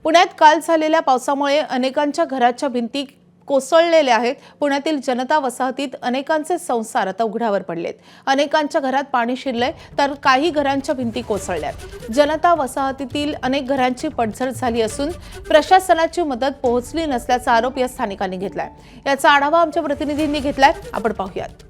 पुण्यात काल झालेल्या पावसामुळे अनेकांच्या घराच्या भिंती कोसळलेल्या आहेत। पुण्यातील जनता वसाहतीत अनेकांचे संसार आता उघड्यावर पडलेत। अनेकांच्या घरात पाणी शिरलंय तर काही घरांच्या भिंती कोसळल्यात। जनता वसाहतीतील अनेक घरांची पडझड झाली असून प्रशासनाची मदत पोहोचली नसल्याचा आरोप या स्थानिकांनी घेतलाय। याचा आढावा आमच्या प्रतिनिधींनी घेतलाय, आपण पाहूयात।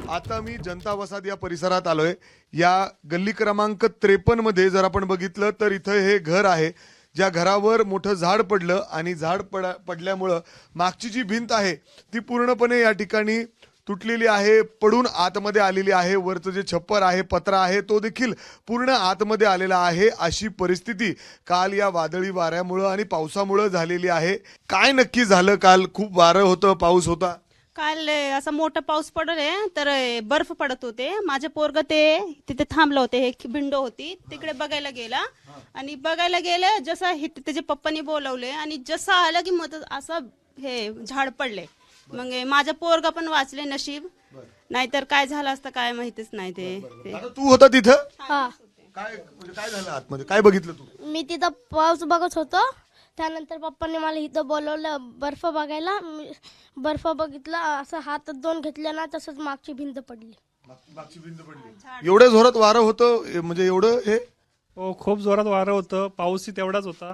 आता मी जनता वसाहत या परिसरात आलोय। या गल्ली क्रमांक 53 मध्ये जर आपण बघितलं तर इथं हे घर आहे, ज्या घरावर मोठं झाड पडलं आणि झाड पडल्यामुळं मागची जी भिंत आहे ती पूर्णपणे या ठिकाणी तुटलेली आहे, पडून आतमध्ये आलेली आहे। वरचं जे छप्पर आहे, पत्रा आहे, तो देखील पूर्ण आतमध्ये आलेला आहे। अशी परिस्थिती काल या वादळी वाऱ्यामुळं आणि पावसामुळं झालेली आहे। काय नक्की झालं? काल खूप वारं होतं, पाऊस होता। काल असा मोठा पाऊस पडले तर बर्फ पडत होते। माझे पोरग ते तिथे थांबलं होते, हे विंडो होती तिकडे बघायला गेला आणि बघायला गेले जसं त्याच्या पप्पानी बोलवले आणि जसं आलं की मग असं हे झाड पडले। मग माझा पोरगा पण वाचले नशीब, नाहीतर काय झालं असतं काय माहितीच नाही। ते तू होता तिथं? हा, काय म्हणजे काय झालं आतमध्ये? काय बघितलं तू? मी तिथं पाऊस बघत होतो। त्यानंतर पप्पांनी मला इथं बोलवलं बर्फ बघायला। बर्फ बघितला, असं हातात दोन घेतले ना, तसंच मागची भिंत पडली। मागची भिंत पडली। एवढं जोरात वारं होतं, म्हणजे एवढं हे? हो, खूप जोरात वारं होतं, पाऊसही तेवढाच होता।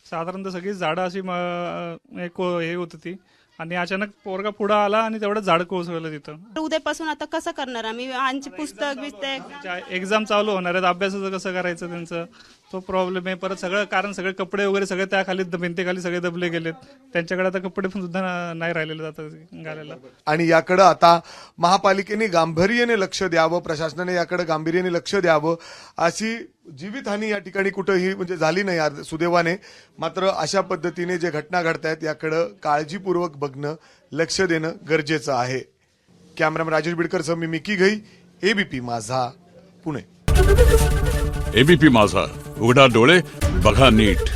साधारणतः सगळी झाडं अशी हे होती ती, आणि अचानक पोरगा पुढे आला आणि तेवढं झाड कोसळलं तिथं। उद्यापासून आता कसं करणार आम्ही? आमची पुस्तक एक्झाम चालू होणार आहेत, अभ्यासाचं कसं करायचं त्यांचं, तो प्रॉब्लेम आहे। परत सगळं कारण सगळे कपडे वगैरे सगळे त्या खाली भिंतीखाली सगळे दबले गेलेत, त्यांच्याकडे आता कपडे पण सुद्धा नाही राहिलेले जातात घालायला। आणि याकडे आता महापालिकेने गांभीर्याने लक्ष द्यावं, प्रशासनाने याकडे गांभीर्याने लक्ष द्यावं। अशी जीवितहानी या ठिकाणी कुठेही म्हणजे झाली नाही सुदैवाने, मात्र अशा पद्धतीने जे घटना घडतायत याकडे काळजीपूर्वक बघणं, लक्ष देणं गरजेचं आहे। कॅमेरामन राजेश बिडकर मी मिकी घई, एबीपी माझा, पुणे। एबीपी माझा, उघडा डोळे बघा नीट।